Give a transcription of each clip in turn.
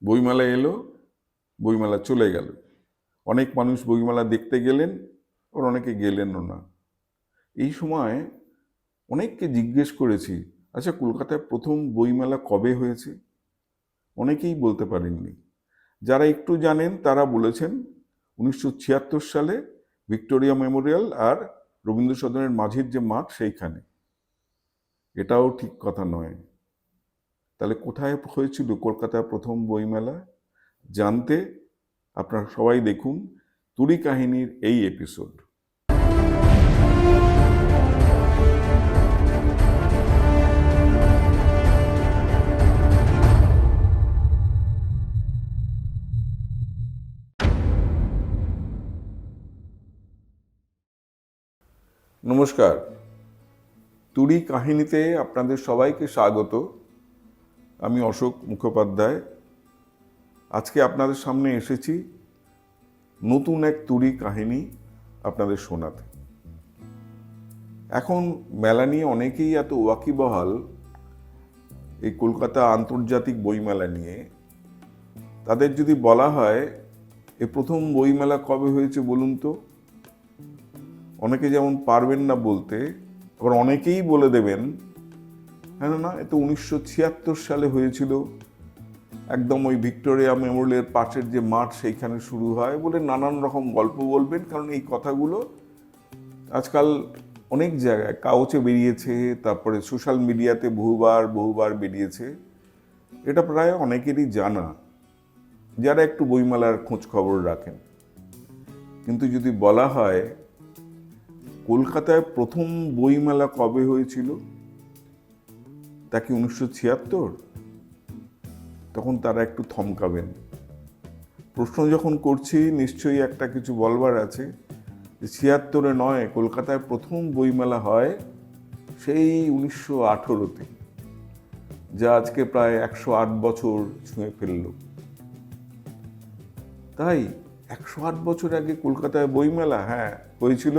বইমেলা এলো, বইমেলা চলে গেল। অনেক মানুষ বইমেলা দেখতে গেলেন, আবার অনেকে গেলেনও না। এই সময় অনেককে জিজ্ঞেস করেছি, আচ্ছা কলকাতায় প্রথম বইমেলা কবে হয়েছে? অনেকেই বলতে পারেননি। যারা একটু জানেন তারা বলেছেন 1976 সালে ভিক্টোরিয়া মেমোরিয়াল আর রবীন্দ্র সদনের মাঝের যে মাঠ সেইখানে। এটাও ঠিক কথা নয়। তাহলে কোথায় হয়েছিল কলকাতায় প্রথম বইমেলা? জানতে আপনারা সবাই দেখুন তুড়ি কাহিনীর এই এপিসোড। নমস্কার, তুড়ি কাহিনীতে আপনাদের সবাইকে স্বাগত। আমি অশোক মুখোপাধ্যায়। আজকে আপনাদের সামনে এসেছি নতুন এক তুড়ি কাহিনী আপনাদের শোনাতে। এখন মেলা নিয়ে অনেকেই এত ওয়াকিবহাল, এই কলকাতা আন্তর্জাতিক বইমেলা নিয়ে। তাদের যদি বলা হয় এ প্রথম বইমেলা কবে হয়েছে বলুন তো, অনেকে যেমন পারবেন না বলতে, আবার অনেকেই বলে দেবেন হ্যাঁ না এ তো 1976 সালে হয়েছিল, একদম ওই ভিক্টোরিয়া মেমোরিয়ালের পাশের যে মাঠ সেইখানে শুরু হয় বলে নানান রকম গল্প বলবেন। কারণ এই কথাগুলো আজকাল অনেক জায়গায় কাগজে বেরিয়েছে, তারপরে সোশ্যাল মিডিয়াতে বহুবার বেরিয়েছে। এটা প্রায় অনেকেরই জানা, যারা একটু বইমেলার খোঁজ খবর রাখেন। কিন্তু যদি বলা হয় কলকাতায় প্রথম বইমেলা কবে হয়েছিল, তা কি 1976? তখন তারা একটু থমকাবেন। প্রশ্ন যখন করছি নিশ্চয়ই একটা কিছু বলবার আছে। 76-এ নয়, কলকাতায় প্রথম বইমেলা হয় সেই 1918-তে, যা আজকে প্রায় 108 বছর ছুঁয়ে ফেলল। তাই 108 বছর আগে কলকাতায় বইমেলা হ্যাঁ হয়েছিল।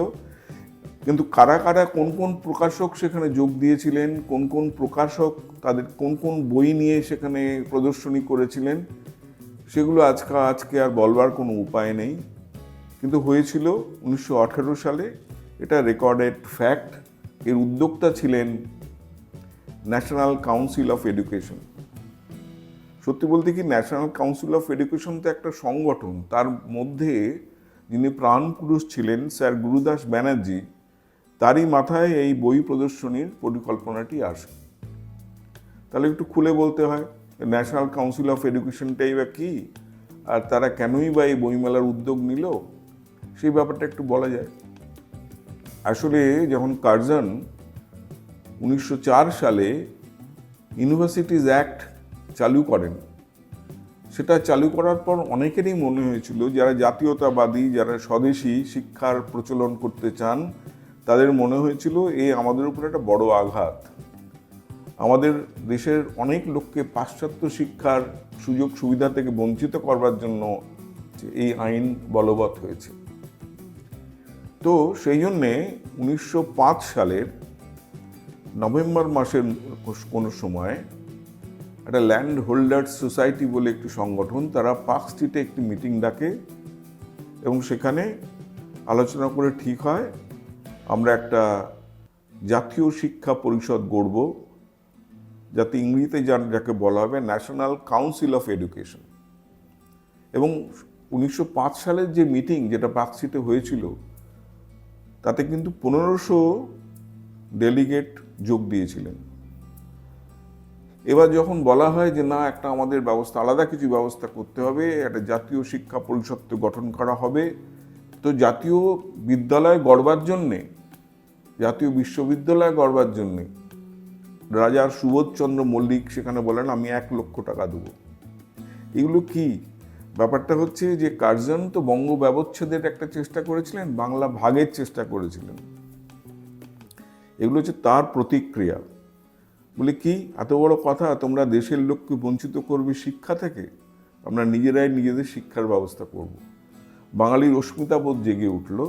কিন্তু কারা কারা কোন কোন প্রকাশক সেখানে যোগ দিয়েছিলেন, কোন কোন প্রকাশক তাদের কোন কোন বই নিয়ে সেখানে প্রদর্শনী করেছিলেন, সেগুলো আজকে আর বলবার কোনো উপায় নেই। কিন্তু হয়েছিল 1918 সালে, এটা রেকর্ডেড ফ্যাক্ট। এর উদ্যোক্তা ছিলেন ন্যাশনাল কাউন্সিল অফ এডুকেশন। সত্যি বলতে কি, ন্যাশনাল কাউন্সিল অফ এডুকেশন তো একটা সংগঠন, তার মধ্যে যিনি প্রাণপুরুষ ছিলেন স্যার গুরুদাস ব্যানার্জি, তারই মাথায় এই বই প্রদর্শনীর পরিকল্পনাটি আসে। তাহলে একটু খুলে বলতে হয় ন্যাশনাল কাউন্সিল অফ এডুকেশনটাই বা কী, আর তারা কেনই বা এই বইমেলার উদ্যোগ নিল, সেই ব্যাপারটা একটু বলা যায়। আসলে যখন কার্জন 1904 সালে ইউনিভার্সিটিজ অ্যাক্ট চালু করেন, সেটা চালু করার পর অনেকেরই মনে হয়েছিল, যারা জাতীয়তাবাদী, যারা স্বদেশী শিক্ষার প্রচলন করতে চান, তাদের মনে হয়েছিল এ আমাদের উপর একটা বড় আঘাত। আমাদের দেশের অনেক লোককে পাশ্চাত্য শিক্ষার সুযোগ সুবিধা থেকে বঞ্চিত করবার জন্য এই আইন বলবৎ হয়েছে। তো সেই জন্যে 1905 সালের নভেম্বর মাসের কোনো সময় একটা ল্যান্ড হোল্ডার্স সোসাইটি বলে একটি সংগঠন, তারা পার্ক স্ট্রিটে একটি মিটিং ডাকে এবং সেখানে আলোচনা করে ঠিক হয় আমরা একটা জাতীয় শিক্ষা পরিষদ গড়ব, যাতে ইংরেজিতে যাকে বলা হবে ন্যাশনাল কাউন্সিল অফ এডুকেশন। এবং 1905 সালের যে মিটিং, যেটা পার্ক স্ট্রিটে হয়েছিল, তাতে কিন্তু 1500 ডেলিগেট যোগ দিয়েছিলেন। এবার যখন বলা হয় যে না, একটা আমাদের ব্যবস্থা, আলাদা কিছু ব্যবস্থা করতে হবে, একটা জাতীয় শিক্ষা পরিষদ গঠন করা হবে, তো জাতীয় বিদ্যালয় গড়বার জন্যে, জাতীয় বিশ্ববিদ্যালয় গড়বার জন্যে রাজা সুবোধচন্দ্র মল্লিক সেখানে বলেন আমি 1 লক্ষ টাকা দেবো। এগুলো কি ব্যাপারটা হচ্ছে যে কার্জন তো বঙ্গ ব্যবচ্ছেদের একটা চেষ্টা করেছিলেন, বাংলা ভাগের চেষ্টা করেছিলেন। এগুলো হচ্ছে তার প্রতিক্রিয়া। বলে কি এত বড় কথা, তোমরা দেশের লোককে বঞ্চিত করবে শিক্ষা থেকে, আমরা নিজেরাই নিজেদের শিক্ষার ব্যবস্থা করব। বাঙালির অস্মিতাবোধ জেগে উঠল,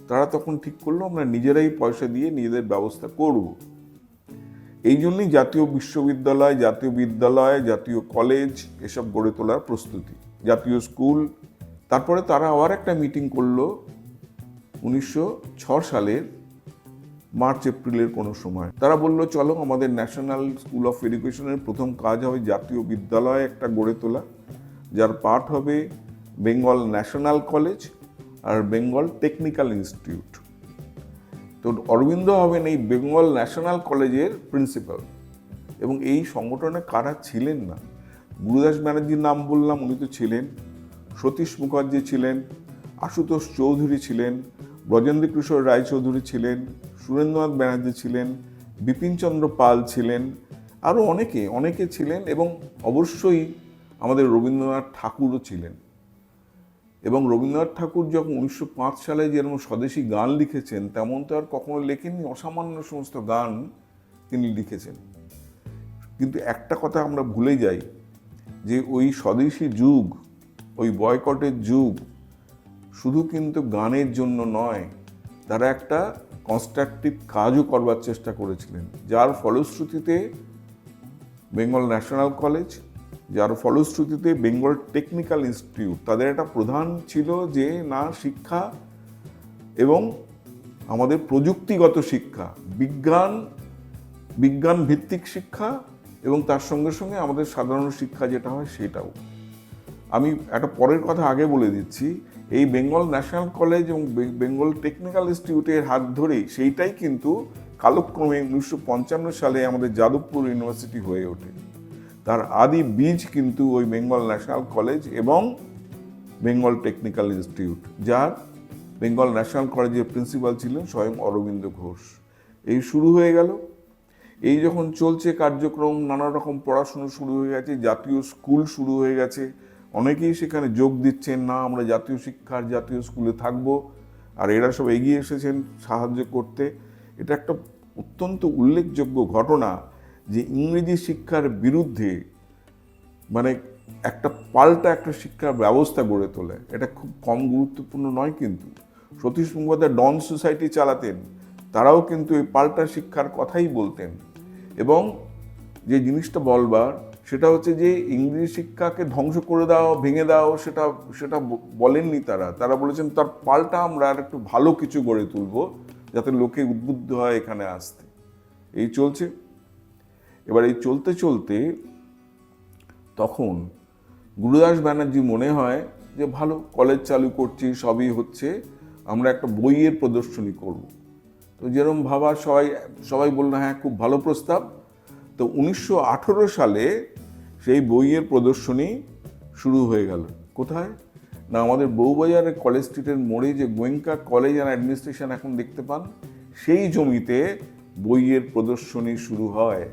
তারা তখন ঠিক করলো আমরা নিজেরাই পয়সা দিয়ে নিজেদের ব্যবস্থা করব। এই জন্যই জাতীয় বিশ্ববিদ্যালয়, জাতীয় বিদ্যালয়, জাতীয় কলেজ এসব গড়ে তোলার প্রস্তুতি, জাতীয় স্কুল। তারপরে তারা আবার একটা মিটিং করলো 1906 সালের মার্চ এপ্রিলের কোনো সময়। তারা বললো চলো আমাদের ন্যাশনাল স্কুল অফ এডুকেশনের প্রথম কাজ হবে জাতীয় বিদ্যালয় একটা গড়ে তোলা, যার পার্ট হবে বেঙ্গল ন্যাশনাল কলেজ আর বেঙ্গল টেকনিক্যাল ইনস্টিটিউট। তো অরবিন্দ হবেন এই বেঙ্গল ন্যাশনাল কলেজের প্রিন্সিপাল। এবং এই সংগঠনে কারা ছিলেন না, গুরুদাস ব্যানার্জির নাম বললাম, উনি তো ছিলেন, সতীশ মুখার্জি ছিলেন, আশুতোষ চৌধুরী ছিলেন, ব্রজেন্দ্র কিশোর রায়চৌধুরী ছিলেন, সুরেন্দ্রনাথ ব্যানার্জি ছিলেন, বিপিনচন্দ্র পাল ছিলেন, আরও অনেকে ছিলেন। এবং অবশ্যই আমাদের রবীন্দ্রনাথ ঠাকুরও ছিলেন। এবং রবীন্দ্রনাথ ঠাকুর যখন 1905 সালে যেরকম স্বদেশী গান লিখেছেন, তেমন তো আর কখনো লেখেননি, অসামান্য সমস্ত গান তিনি লিখেছেন। কিন্তু একটা কথা আমরা ভুলে যাই, যে ওই স্বদেশী যুগ, ওই বয়কটের যুগ শুধু কিন্তু গানের জন্য নয়, তারা একটা কনস্ট্রাকটিভ কাজও করবার চেষ্টা করেছিলেন, যার ফলশ্রুতিতে বেঙ্গল ন্যাশনাল কলেজ, যার ফলশ্রুতিতে বেঙ্গল টেকনিক্যাল ইনস্টিটিউট, তাদের একটা প্রধান ছিল যে না শিক্ষা এবং আমাদের প্রযুক্তিগত শিক্ষা, বিজ্ঞান ভিত্তিক শিক্ষা, এবং তার সঙ্গে সঙ্গে আমাদের সাধারণ শিক্ষা যেটা হয় সেটাও। আমি একটা পরের কথা আগে বলে দিচ্ছি, এই বেঙ্গল ন্যাশনাল কলেজ এবং বেঙ্গল টেকনিক্যাল ইনস্টিটিউটের হাত ধরেই সেইটাই কিন্তু কালক্রমে 1955 সালে আমাদের যাদবপুর ইউনিভার্সিটি হয়ে ওঠে। তার আদি বীজ কিন্তু ওই বেঙ্গল ন্যাশনাল কলেজ এবং বেঙ্গল টেকনিক্যাল ইনস্টিটিউট, যার বেঙ্গল ন্যাশনাল কলেজের প্রিন্সিপাল ছিলেন স্বয়ং অরবিন্দ ঘোষ। এই শুরু হয়ে গেল। এই যখন চলছে কার্যক্রম, নানা রকম পড়াশুনো শুরু হয়ে গেছে, জাতীয় স্কুল শুরু হয়ে গেছে, অনেকেই সেখানে যোগ দিচ্ছেন, না আমরা জাতীয় শিক্ষার জাতীয় স্কুলে থাকব, আর এরা সব এগিয়ে এসেছেন সাহায্য করতে। এটা একটা অত্যন্ত উল্লেখযোগ্য ঘটনা যে ইংরেজি শিক্ষার বিরুদ্ধে মানে একটা পাল্টা একটা শিক্ষার ব্যবস্থা গড়ে তোলে। এটা খুব কম গুরুত্বপূর্ণ নয়। কিন্তু সতীশ মুখোপাধ্যায় ডন সোসাইটি চালাতেন, তারাও কিন্তু এই পাল্টা শিক্ষার কথাই বলতেন। এবং যে জিনিসটা বলবার সেটা হচ্ছে যে ইংরেজি শিক্ষাকে ধ্বংস করে দাও, ভেঙে দাও, সেটা বলেননি তারা বলেছেন তার পাল্টা আমরা আর একটু ভালো কিছু গড়ে তুলব, যাতে লোকে উদ্বুদ্ধ হয় এখানে আসতে। এই চলছে। এবার এই চলতে চলতে তখন গুরুদাস ব্যানার্জি মনে হয় যে ভালো, কলেজ চালু করছি, সবই হচ্ছে, আমরা একটা বইয়ের প্রদর্শনী করব। তো যেরকম ভাবা সবাই বললো হ্যাঁ খুব ভালো প্রস্তাব। তো 1918 সালে সেই বইয়ের প্রদর্শনী শুরু হয়ে গেল। কোথায় না, আমাদের বউবাজারের কলেজ স্ট্রিটের মোড়ে যে গোয়েঙ্কা কলেজ অ্যান্ড অ্যাডমিনিস্ট্রেশন এখন দেখতে পান, সেই জমিতে বইয়ের প্রদর্শনী শুরু হয়।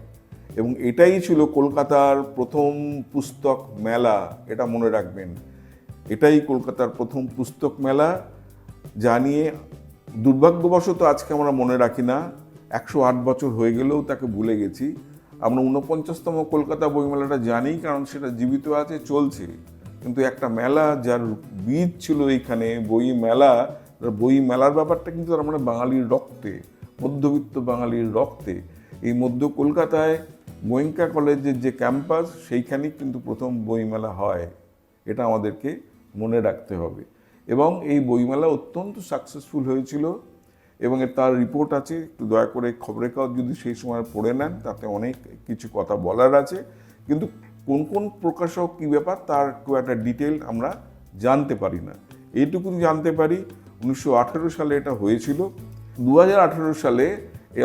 এবং এটাই ছিল কলকাতার প্রথম পুস্তক মেলা, এটা মনে রাখবেন। এটাই কলকাতার প্রথম পুস্তক মেলা, যা নিয়ে দুর্ভাগ্যবশত আজকে আমরা মনে রাখি না। 108 বছর হয়ে গেলেও তাকে ভুলে গেছি। আমরা 49তম কলকাতা বইমেলাটা জানি, কারণ সেটা জীবিত আছে, চলছে। কিন্তু একটা মেলা যার বীজ ছিল এইখানে, বই মেলার ব্যাপারটা কিন্তু তার মানে বাঙালির রক্তে, মধ্যবিত্ত বাঙালির রক্তে। এই মধ্য কলকাতায় গোয়েঙ্কা কলেজের যে ক্যাম্পাস, সেইখানেই কিন্তু প্রথম বইমেলা হয়। এটা আমাদেরকে মনে রাখতে হবে। এবং এই বইমেলা অত্যন্ত সাকসেসফুল হয়েছিল, এবং তার রিপোর্ট আছে, একটু দয়া করে খবরের কাগজ যদি সেই সময় পড়ে নেন, তাতে অনেক কিছু কথা বলার আছে। কিন্তু কোন কোন প্রকাশক কী ব্যাপার তার খুব একটা ডিটেল আমরা জানতে পারি না। এইটুকু জানতে পারি 1918 সালে এটা হয়েছিল। 2018 সালে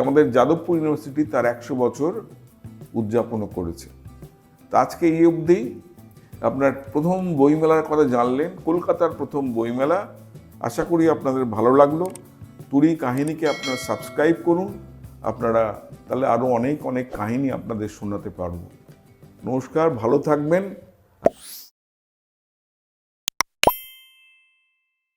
আমাদের যাদবপুর ইউনিভার্সিটি তার 100 বছর উদযাপনও করেছে। তা আজকে এই অবধি আপনার প্রথম বইমেলার কথা জানলেন, কলকাতার প্রথম বইমেলা। আশা করি আপনাদের ভালো লাগলো। তুরি কাহিনীকে আপনারা সাবস্ক্রাইব করুন, আপনারা তাহলে আরও অনেক কাহিনী আপনাদের শোনাতে পারবো। নমস্কার, ভালো থাকবেন।